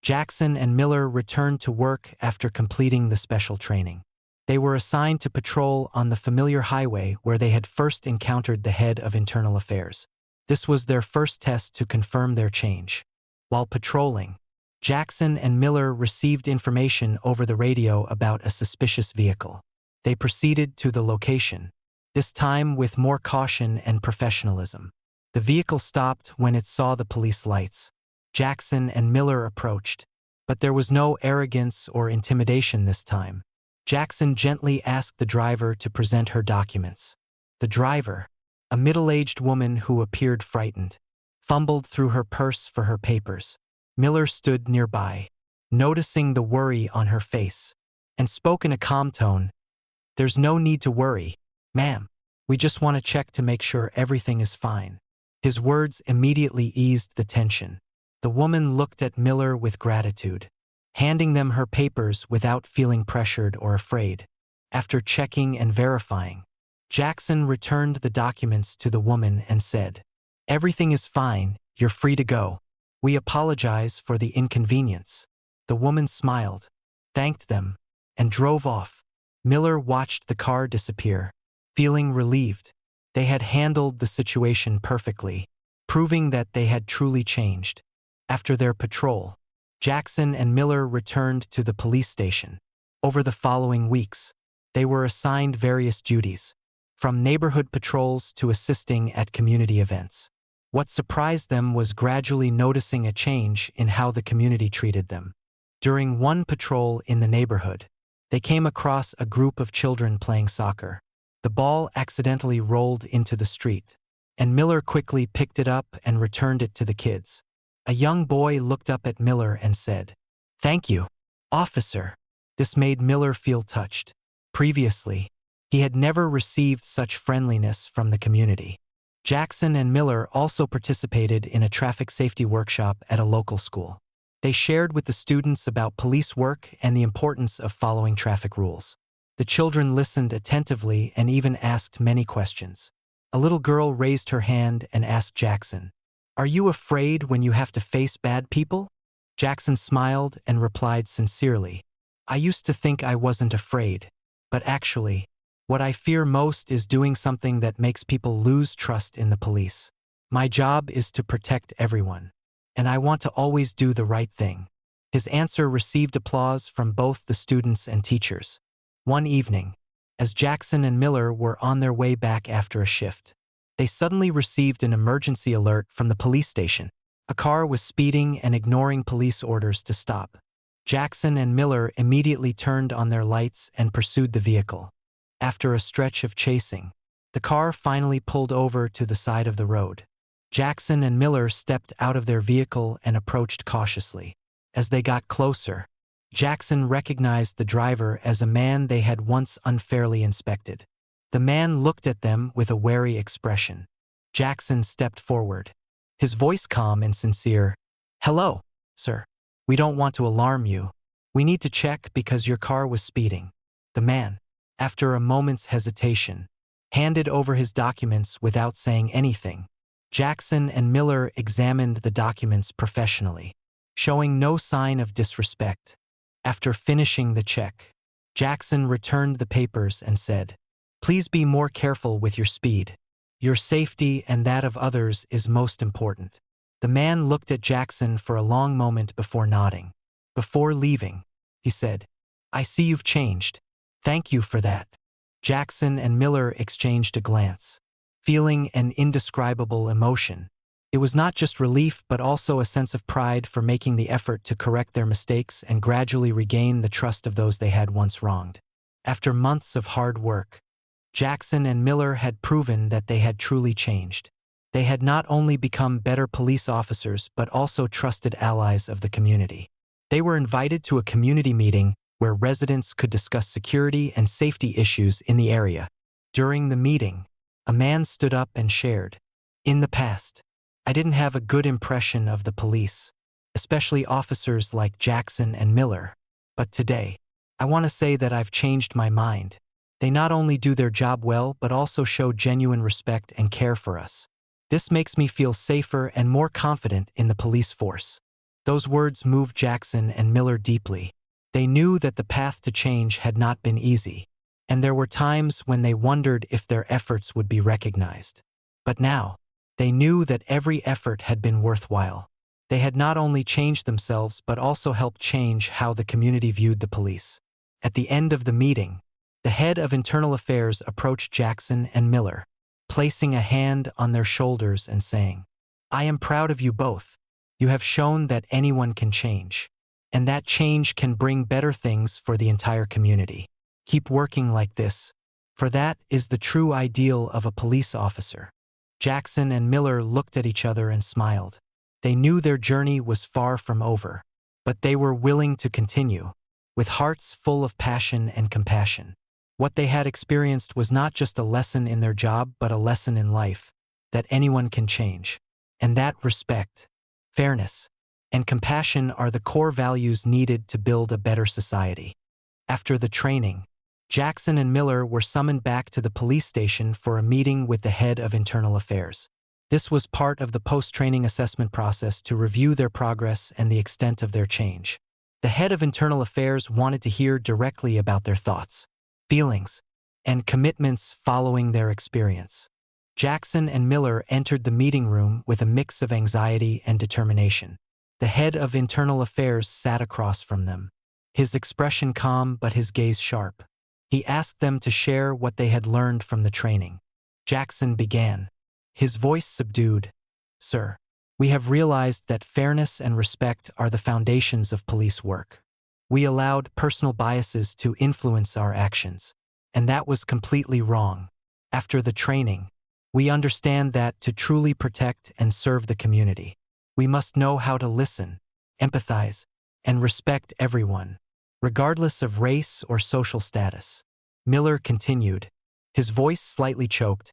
Jackson and Miller returned to work after completing the special training. They were assigned to patrol on the familiar highway where they had first encountered the head of internal affairs. This was their first test to confirm their change. While patrolling, Jackson and Miller received information over the radio about a suspicious vehicle. They proceeded to the location, this time with more caution and professionalism. The vehicle stopped when it saw the police lights. Jackson and Miller approached, but there was no arrogance or intimidation this time. Jackson gently asked the driver to present her documents. The driver, a middle-aged woman who appeared frightened, fumbled through her purse for her papers. Miller stood nearby, noticing the worry on her face, and spoke in a calm tone. "There's no need to worry, ma'am. We just want to check to make sure everything is fine." His words immediately eased the tension. The woman looked at Miller with gratitude, handing them her papers without feeling pressured or afraid. After checking and verifying, Jackson returned the documents to the woman and said, "Everything is fine, you're free to go. We apologize for the inconvenience." The woman smiled, thanked them, and drove off. Miller watched the car disappear, feeling relieved. They had handled the situation perfectly, proving that they had truly changed. After their patrol, Jackson and Miller returned to the police station. Over the following weeks, they were assigned various duties, from neighborhood patrols to assisting at community events. What surprised them was gradually noticing a change in how the community treated them. During one patrol in the neighborhood, they came across a group of children playing soccer. The ball accidentally rolled into the street, and Miller quickly picked it up and returned it to the kids. A young boy looked up at Miller and said, "Thank you, officer." This made Miller feel touched. Previously, he had never received such friendliness from the community. Jackson and Miller also participated in a traffic safety workshop at a local school. They shared with the students about police work and the importance of following traffic rules. The children listened attentively and even asked many questions. A little girl raised her hand and asked Jackson, "Are you afraid when you have to face bad people?" Jackson smiled and replied sincerely, "I used to think I wasn't afraid, but actually, what I fear most is doing something that makes people lose trust in the police. My job is to protect everyone, and I want to always do the right thing." His answer received applause from both the students and teachers. One evening, as Jackson and Miller were on their way back after a shift, they suddenly received an emergency alert from the police station. A car was speeding and ignoring police orders to stop. Jackson and Miller immediately turned on their lights and pursued the vehicle. After a stretch of chasing, the car finally pulled over to the side of the road. Jackson and Miller stepped out of their vehicle and approached cautiously. As they got closer, Jackson recognized the driver as a man they had once unfairly inspected. The man looked at them with a wary expression. Jackson stepped forward, his voice calm and sincere. "Hello, sir. We don't want to alarm you. We need to check because your car was speeding." The man, after a moment's hesitation, handed over his documents without saying anything. Jackson and Miller examined the documents professionally, showing no sign of disrespect. After finishing the check, Jackson returned the papers and said, "Please be more careful with your speed. Your safety and that of others is most important." The man looked at Jackson for a long moment before nodding. Before leaving, he said, "I see you've changed. Thank you for that." Jackson and Miller exchanged a glance, feeling an indescribable emotion. It was not just relief but also a sense of pride for making the effort to correct their mistakes and gradually regain the trust of those they had once wronged. After months of hard work, Jackson and Miller had proven that they had truly changed. They had not only become better police officers but also trusted allies of the community. They were invited to a community meeting where residents could discuss security and safety issues in the area. During the meeting, a man stood up and shared, "In the past, I didn't have a good impression of the police, especially officers like Jackson and Miller. But today, I want to say that I've changed my mind. They not only do their job well but also show genuine respect and care for us. This makes me feel safer and more confident in the police force." Those words moved Jackson and Miller deeply. They knew that the path to change had not been easy, and there were times when they wondered if their efforts would be recognized. But now, they knew that every effort had been worthwhile. They had not only changed themselves but also helped change how the community viewed the police. At the end of the meeting, the head of internal affairs approached Jackson and Miller, placing a hand on their shoulders and saying, "I am proud of you both. You have shown that anyone can change, and that change can bring better things for the entire community. Keep working like this, for that is the true ideal of a police officer." Jackson and Miller looked at each other and smiled. They knew their journey was far from over, but they were willing to continue, with hearts full of passion and compassion. What they had experienced was not just a lesson in their job but a lesson in life, that anyone can change, and that respect, fairness, and compassion are the core values needed to build a better society. After the training, Jackson and Miller were summoned back to the police station for a meeting with the head of internal affairs. This was part of the post-training assessment process to review their progress and the extent of their change. The head of internal affairs wanted to hear directly about their thoughts, feelings, and commitments following their experience. Jackson and Miller entered the meeting room with a mix of anxiety and determination. The head of internal affairs sat across from them, his expression calm but his gaze sharp. He asked them to share what they had learned from the training. Jackson began, his voice subdued. "Sir, we have realized that fairness and respect are the foundations of police work. We allowed personal biases to influence our actions, and that was completely wrong. After the training, we understand that to truly protect and serve the community, we must know how to listen, empathize, and respect everyone, regardless of race or social status." Miller continued, his voice slightly choked.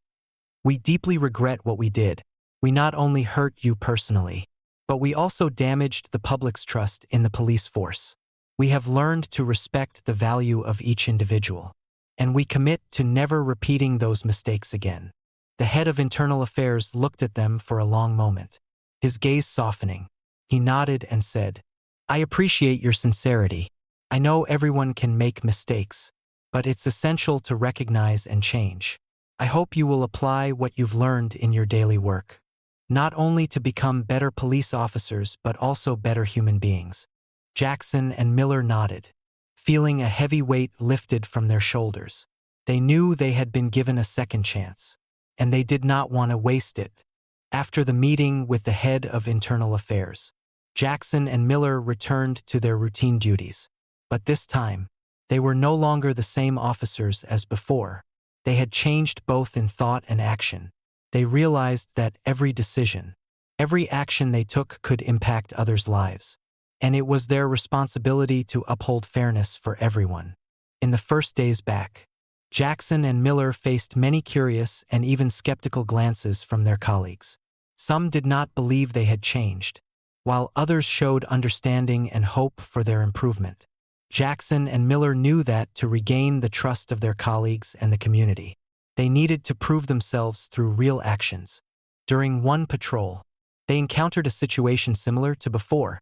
"We deeply regret what we did. We not only hurt you personally, but we also damaged the public's trust in the police force. We have learned to respect the value of each individual, and we commit to never repeating those mistakes again." The head of internal affairs looked at them for a long moment, his gaze softening. He nodded and said, "I appreciate your sincerity. I know everyone can make mistakes, but it's essential to recognize and change. I hope you will apply what you've learned in your daily work, not only to become better police officers but also better human beings." Jackson and Miller nodded, feeling a heavy weight lifted from their shoulders. They knew they had been given a second chance, and they did not want to waste it. After the meeting with the head of internal affairs, Jackson and Miller returned to their routine duties. But this time, they were no longer the same officers as before. They had changed both in thought and action. They realized that every decision, every action they took could impact others' lives, and it was their responsibility to uphold fairness for everyone. In the first days back, Jackson and Miller faced many curious and even skeptical glances from their colleagues. Some did not believe they had changed, while others showed understanding and hope for their improvement. Jackson and Miller knew that to regain the trust of their colleagues and the community, they needed to prove themselves through real actions. During one patrol, they encountered a situation similar to before.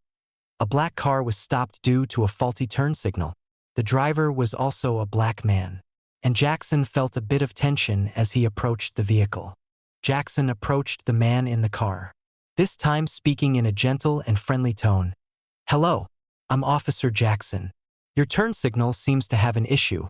A black car was stopped due to a faulty turn signal. The driver was also a black man, and Jackson felt a bit of tension as he approached the vehicle. Jackson approached the man in the car, this time speaking in a gentle and friendly tone. "Hello, I'm Officer Jackson. Your turn signal seems to have an issue.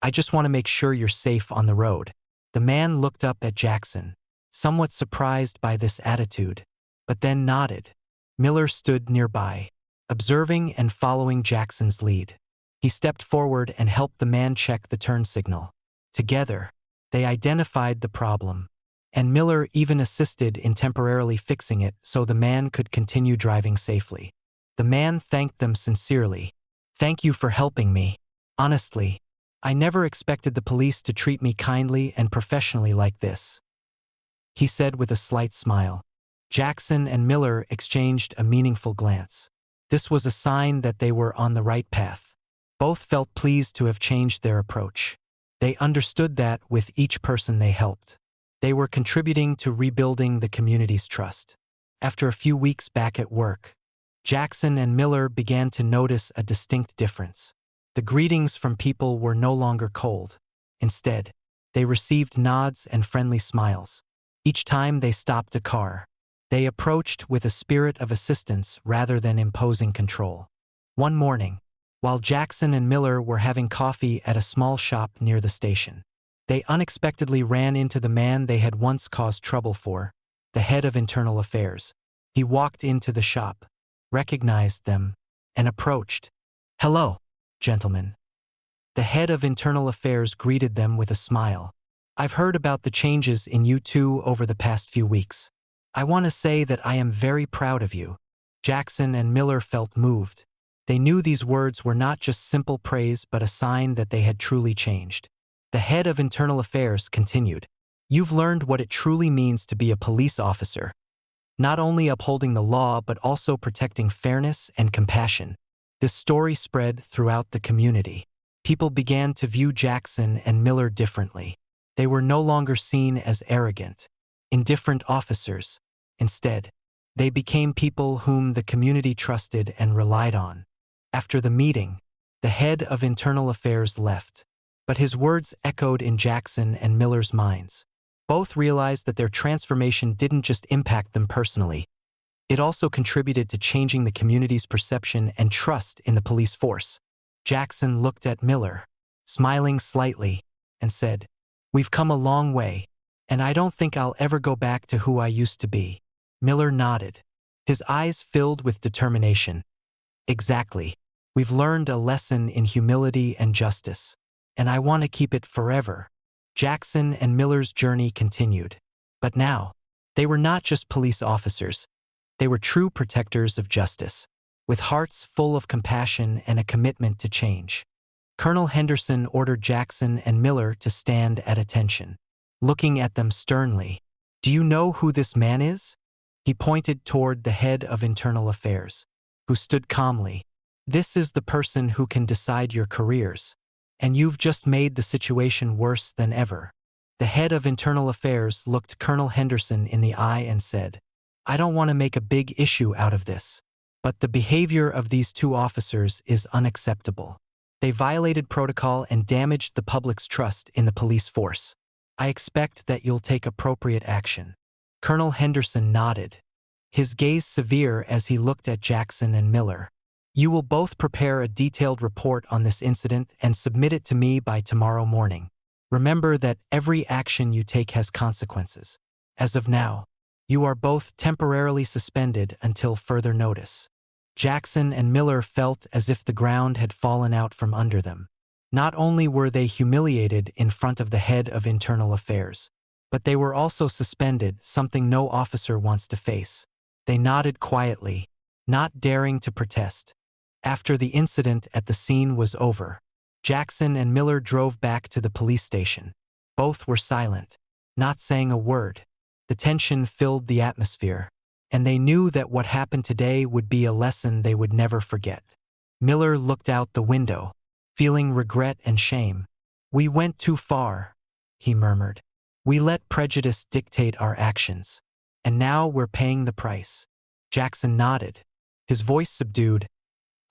I just want to make sure you're safe on the road." The man looked up at Jackson, somewhat surprised by this attitude, but then nodded. Miller stood nearby, observing and following Jackson's lead. He stepped forward and helped the man check the turn signal. Together, they identified the problem, and Miller even assisted in temporarily fixing it so the man could continue driving safely. The man thanked them sincerely. "Thank you for helping me. Honestly, I never expected the police to treat me kindly and professionally like this," he said with a slight smile. Jackson and Miller exchanged a meaningful glance. This was a sign that they were on the right path. Both felt pleased to have changed their approach. They understood that with each person they helped, they were contributing to rebuilding the community's trust. After a few weeks back at work, Jackson and Miller began to notice a distinct difference. The greetings from people were no longer cold. Instead, they received nods and friendly smiles. Each time they stopped a car, they approached with a spirit of assistance rather than imposing control. One morning, while Jackson and Miller were having coffee at a small shop near the station, they unexpectedly ran into the man they had once caused trouble for, the head of internal affairs. He walked into the shop, recognized them, and approached. "Hello, gentlemen." The head of internal affairs greeted them with a smile. "I've heard about the changes in you two over the past few weeks. I want to say that I am very proud of you." Jackson and Miller felt moved. They knew these words were not just simple praise but a sign that they had truly changed. The head of internal affairs continued. "You've learned what it truly means to be a police officer, not only upholding the law but also protecting fairness and compassion." This story spread throughout the community. People began to view Jackson and Miller differently. They were no longer seen as arrogant, indifferent officers. Instead, they became people whom the community trusted and relied on. After the meeting, the head of internal affairs left, but his words echoed in Jackson and Miller's minds. Both realized that their transformation didn't just impact them personally. It also contributed to changing the community's perception and trust in the police force. Jackson looked at Miller, smiling slightly, and said, "We've come a long way, and I don't think I'll ever go back to who I used to be." Miller nodded, his eyes filled with determination. "Exactly. We've learned a lesson in humility and justice, and I want to keep it forever." Jackson and Miller's journey continued. But now, they were not just police officers. They were true protectors of justice, with hearts full of compassion and a commitment to change. Colonel Henderson ordered Jackson and Miller to stand at attention, looking at them sternly. "Do you know who this man is?" He pointed toward the head of internal affairs, who stood calmly. "This is the person who can decide your careers, and you've just made the situation worse than ever." The head of internal affairs looked Colonel Henderson in the eye and said, "I don't want to make a big issue out of this, but the behavior of these two officers is unacceptable. They violated protocol and damaged the public's trust in the police force. I expect that you'll take appropriate action." Colonel Henderson nodded, his gaze severe as he looked at Jackson and Miller. "You will both prepare a detailed report on this incident and submit it to me by tomorrow morning. Remember that every action you take has consequences. As of now, you are both temporarily suspended until further notice." Jackson and Miller felt as if the ground had fallen out from under them. Not only were they humiliated in front of the head of internal affairs, but they were also suspended, something no officer wants to face. They nodded quietly, not daring to protest. After the incident at the scene was over, Jackson and Miller drove back to the police station. Both were silent, not saying a word. The tension filled the atmosphere, and they knew that what happened today would be a lesson they would never forget. Miller looked out the window, feeling regret and shame. "We went too far," he murmured. "We let prejudice dictate our actions, and now we're paying the price." Jackson nodded, his voice subdued.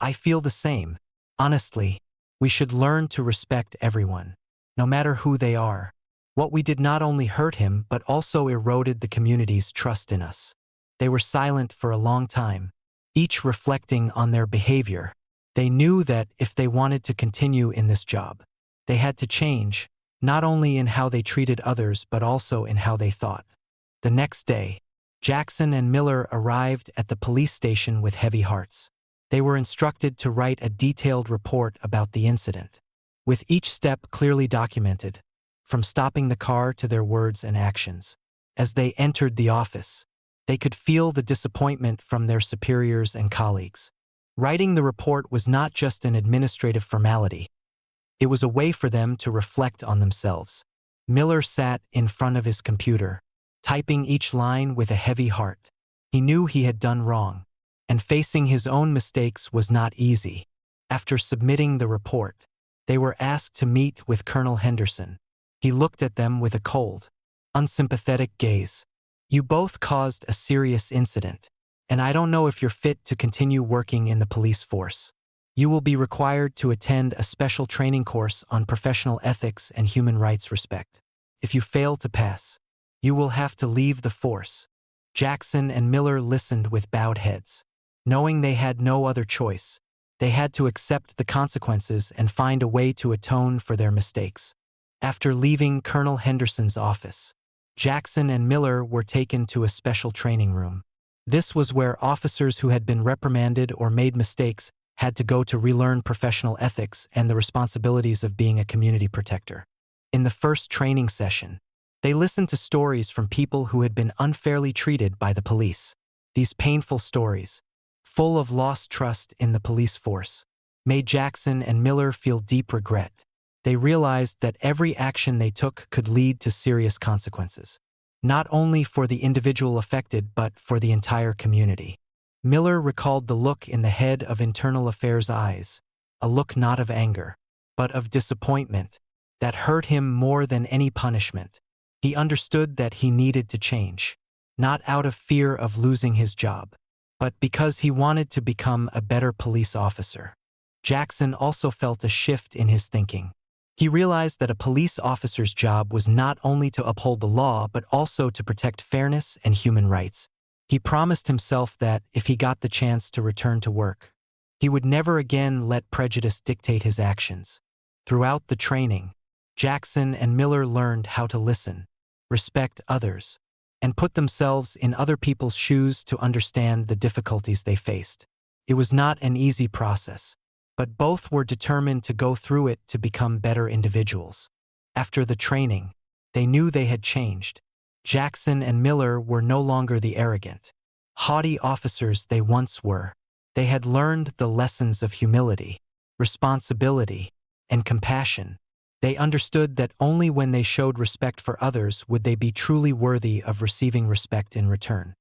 "I feel the same. Honestly, we should learn to respect everyone, no matter who they are." What we did not only hurt him but also eroded the community's trust in us. They were silent for a long time, each reflecting on their behavior. They knew that if they wanted to continue in this job, they had to change, not only in how they treated others but also in how they thought. The next day, Jackson and Miller arrived at the police station with heavy hearts. They were instructed to write a detailed report about the incident, with each step clearly documented, from stopping the car to their words and actions. As they entered the office, they could feel the disappointment from their superiors and colleagues. Writing the report was not just an administrative formality. It was a way for them to reflect on themselves. Miller sat in front of his computer, typing each line with a heavy heart. He knew he had done wrong, and facing his own mistakes was not easy. After submitting the report, they were asked to meet with Colonel Henderson. He looked at them with a cold, unsympathetic gaze. "You both caused a serious incident, and I don't know if you're fit to continue working in the police force. You will be required to attend a special training course on professional ethics and human rights respect. If you fail to pass, you will have to leave the force." Jackson and Miller listened with bowed heads. Knowing they had no other choice, they had to accept the consequences and find a way to atone for their mistakes. After leaving Colonel Henderson's office, Jackson and Miller were taken to a special training room. This was where officers who had been reprimanded or made mistakes had to go to relearn professional ethics and the responsibilities of being a community protector. In the first training session, they listened to stories from people who had been unfairly treated by the police. These painful stories, full of lost trust in the police force, made Jackson and Miller feel deep regret. They realized that every action they took could lead to serious consequences, not only for the individual affected but for the entire community. Miller recalled the look in the head of Internal Affairs' eyes, a look not of anger, but of disappointment, that hurt him more than any punishment. He understood that he needed to change, not out of fear of losing his job, but because he wanted to become a better police officer. Jackson also felt a shift in his thinking. He realized that a police officer's job was not only to uphold the law but also to protect fairness and human rights. He promised himself that, if he got the chance to return to work, he would never again let prejudice dictate his actions. Throughout the training, Jackson and Miller learned how to listen, respect others, and put themselves in other people's shoes to understand the difficulties they faced. It was not an easy process, but both were determined to go through it to become better individuals. After the training, they knew they had changed. Jackson and Miller were no longer the arrogant, haughty officers they once were. They had learned the lessons of humility, responsibility, and compassion. They understood that only when they showed respect for others would they be truly worthy of receiving respect in return.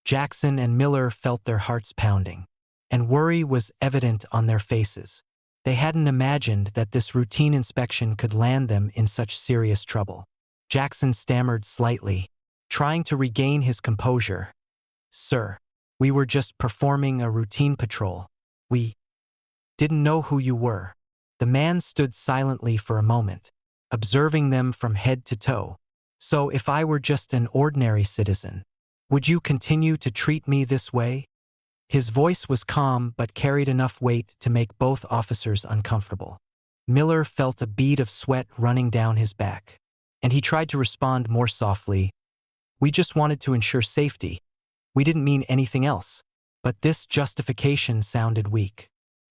Jackson and Miller felt their hearts pounding, and worry was evident on their faces. They hadn't imagined that this routine inspection could land them in such serious trouble. Jackson stammered slightly, trying to regain his composure. "Sir, we were just performing a routine patrol. We didn't know who you were." The man stood silently for a moment, observing them from head to toe. "So if I were just an ordinary citizen, would you continue to treat me this way?" His voice was calm but carried enough weight to make both officers uncomfortable. Miller felt a bead of sweat running down his back, and he tried to respond more softly. "We just wanted to ensure safety. We didn't mean anything else." But this justification sounded weak,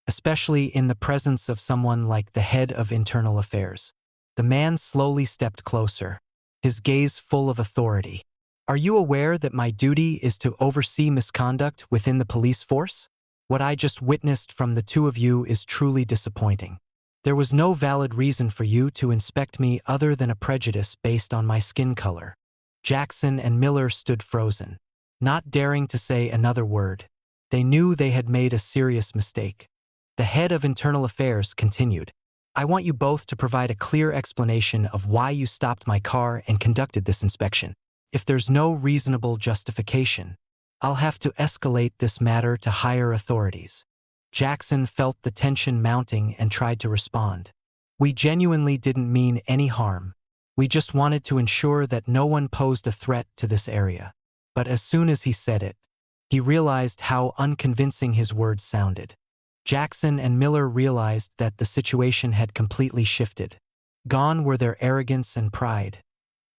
especially in the presence of someone like the head of Internal Affairs. The man slowly stepped closer, his gaze full of authority. "Are you aware that my duty is to oversee misconduct within the police force? What I just witnessed from the two of you is truly disappointing. There was no valid reason for you to inspect me other than a prejudice based on my skin color." Jackson and Miller stood frozen, not daring to say another word. They knew they had made a serious mistake. The head of Internal Affairs continued, "I want you both to provide a clear explanation of why you stopped my car and conducted this inspection. If there's no reasonable justification, I'll have to escalate this matter to higher authorities." Jackson felt the tension mounting and tried to respond. "We genuinely didn't mean any harm. We just wanted to ensure that no one posed a threat to this area." But as soon as he said it, he realized how unconvincing his words sounded. Jackson and Miller realized that the situation had completely shifted. Gone were their arrogance and pride.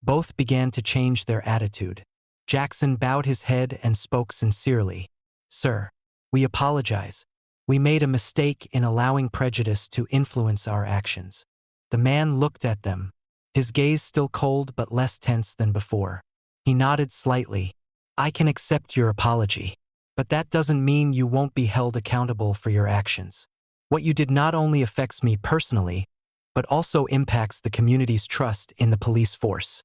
Both began to change their attitude. Jackson bowed his head and spoke sincerely. "Sir, we apologize. We made a mistake in allowing prejudice to influence our actions." The man looked at them, his gaze still cold but less tense than before. He nodded slightly. "I can accept your apology, but that doesn't mean you won't be held accountable for your actions. What you did not only affects me personally, but also impacts the community's trust in the police force."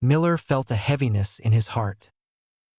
Miller felt a heaviness in his heart.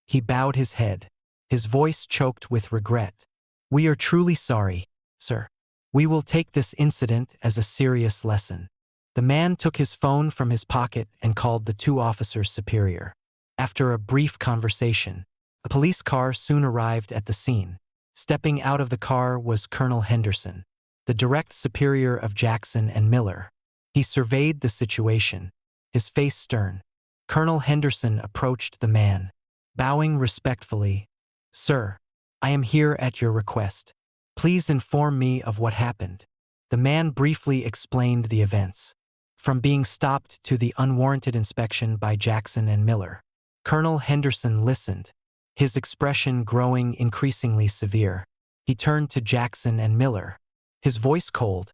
He bowed his head, his voice choked with regret. "We are truly sorry, sir. We will take this incident as a serious lesson." The man took his phone from his pocket and called the two officers' superior. After a brief conversation, A police car soon arrived at the scene. Stepping out of the car was Colonel Henderson, the direct superior of Jackson and Miller. He surveyed the situation, his face stern. Colonel Henderson approached the man, bowing respectfully. "Sir, I am here at your request. Please inform me of what happened." The man briefly explained the events, from being stopped to the unwarranted inspection by Jackson and Miller. Colonel Henderson listened, his expression growing increasingly severe. He turned to Jackson and Miller, his voice cold.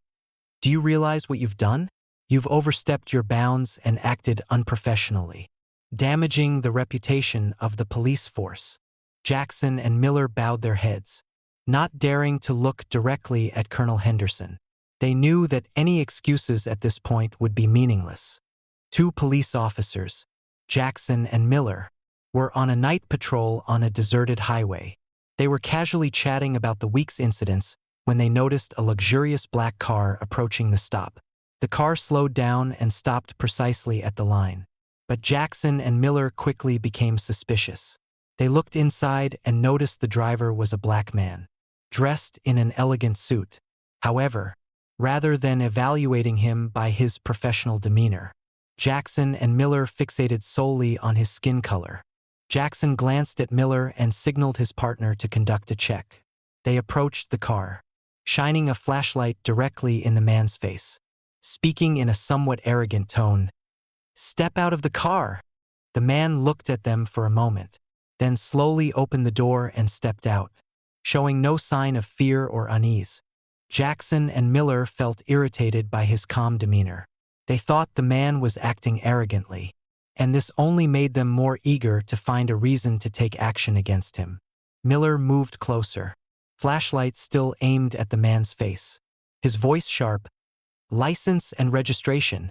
"Do you realize what you've done? You've overstepped your bounds and acted unprofessionally, damaging the reputation of the police force." Jackson and Miller bowed their heads, not daring to look directly at Colonel Henderson. They knew that any excuses at this point would be meaningless. Two police officers, Jackson and Miller, were on a night patrol on a deserted highway. They were casually chatting about the week's incidents when they noticed a luxurious black car approaching the stop. The car slowed down and stopped precisely at the line. But Jackson and Miller quickly became suspicious. They looked inside and noticed the driver was a black man, dressed in an elegant suit. However, rather than evaluating him by his professional demeanor, Jackson and Miller fixated solely on his skin color. Jackson glanced at Miller and signaled his partner to conduct a check. They approached the car, shining a flashlight directly in the man's face, speaking in a somewhat arrogant tone. "Step out of the car." The man looked at them for a moment, then slowly opened the door and stepped out, showing no sign of fear or unease. Jackson and Miller felt irritated by his calm demeanor. They thought the man was acting arrogantly, and this only made them more eager to find a reason to take action against him. Miller moved closer, flashlight still aimed at the man's face, his voice sharp. "License and registration."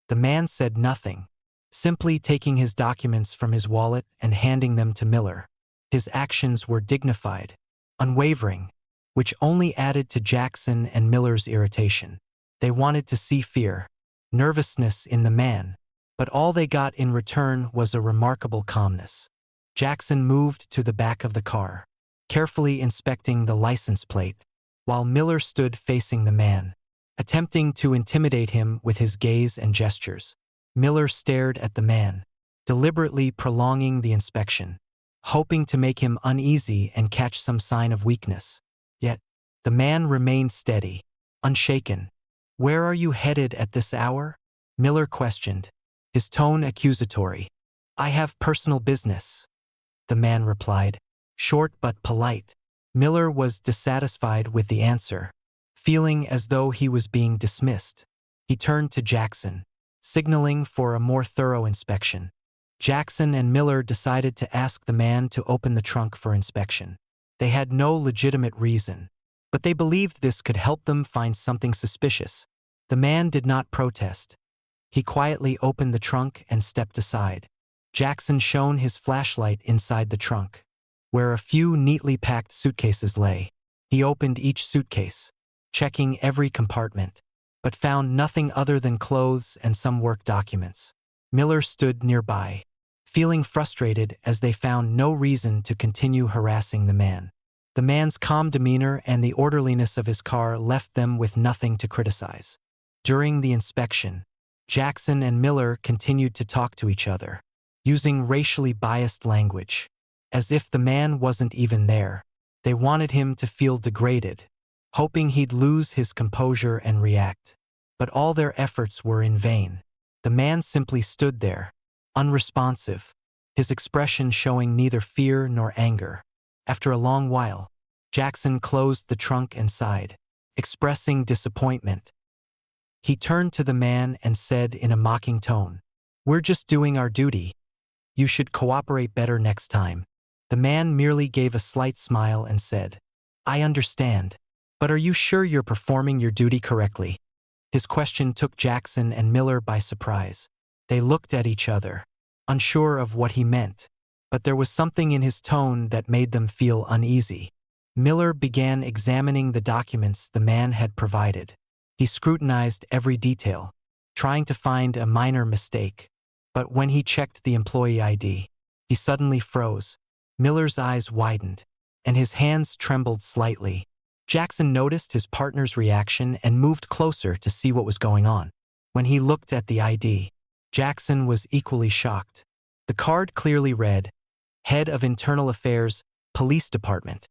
The man said nothing, simply taking his documents from his wallet and handing them to Miller. His actions were dignified, unwavering, which only added to Jackson and Miller's irritation. They wanted to see fear, nervousness in the man, but all they got in return was a remarkable calmness. Jackson moved to the back of the car, carefully inspecting the license plate, while Miller stood facing the man, attempting to intimidate him with his gaze and gestures. Miller stared at the man, deliberately prolonging the inspection, hoping to make him uneasy and catch some sign of weakness. Yet, the man remained steady, unshaken. "Where are you headed at this hour?" Miller questioned, his tone accusatory. "I have personal business," the man replied, short but polite. Miller was dissatisfied with the answer, feeling as though he was being dismissed. He turned to Jackson, signaling for a more thorough inspection. Jackson and Miller decided to ask the man to open the trunk for inspection. They had no legitimate reason, but they believed this could help them find something suspicious. The man did not protest. He quietly opened the trunk and stepped aside. Jackson shone his flashlight inside the trunk, where a few neatly packed suitcases lay. He opened each suitcase, checking every compartment, but found nothing other than clothes and some work documents. Miller stood nearby, feeling frustrated as they found no reason to continue harassing the man. The man's calm demeanor and the orderliness of his car left them with nothing to criticize. During the inspection, Jackson and Miller continued to talk to each other, using racially biased language, as if the man wasn't even there. They wanted him to feel degraded, hoping he'd lose his composure and react. But all their efforts were in vain. The man simply stood there, unresponsive, his expression showing neither fear nor anger. After a long while, Jackson closed the trunk and sighed, expressing disappointment. He turned to the man and said in a mocking tone, "We're just doing our duty. You should cooperate better next time." The man merely gave a slight smile and said, "I understand, but are you sure you're performing your duty correctly?" His question took Jackson and Miller by surprise. They looked at each other, unsure of what he meant, but there was something in his tone that made them feel uneasy. Miller began examining the documents the man had provided. He scrutinized every detail, trying to find a minor mistake. But when he checked the employee ID, he suddenly froze. Miller's eyes widened, and his hands trembled slightly. Jackson noticed his partner's reaction and moved closer to see what was going on. When he looked at the ID, Jackson was equally shocked. The card clearly read, Head of Internal Affairs, Police Department.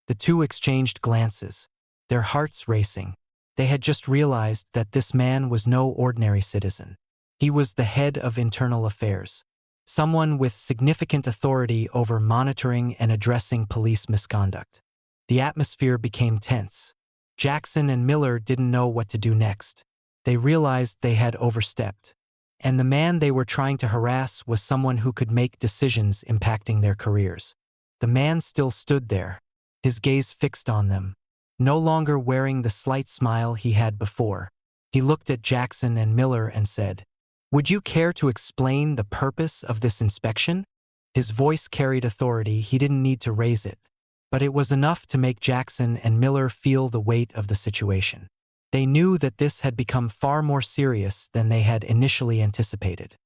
The two exchanged glances, their hearts racing. They had just realized that this man was no ordinary citizen. He was the head of Internal Affairs, someone with significant authority over monitoring and addressing police misconduct. The atmosphere became tense. Jackson and Miller didn't know what to do next. They realized they had overstepped, and the man they were trying to harass was someone who could make decisions impacting their careers. The man still stood there, his gaze fixed on them, no longer wearing the slight smile he had before. He looked at Jackson and Miller and said, "Would you care to explain the purpose of this inspection?" His voice carried authority. He didn't need to raise it, but it was enough to make Jackson and Miller feel the weight of the situation. They knew that this had become far more serious than they had initially anticipated.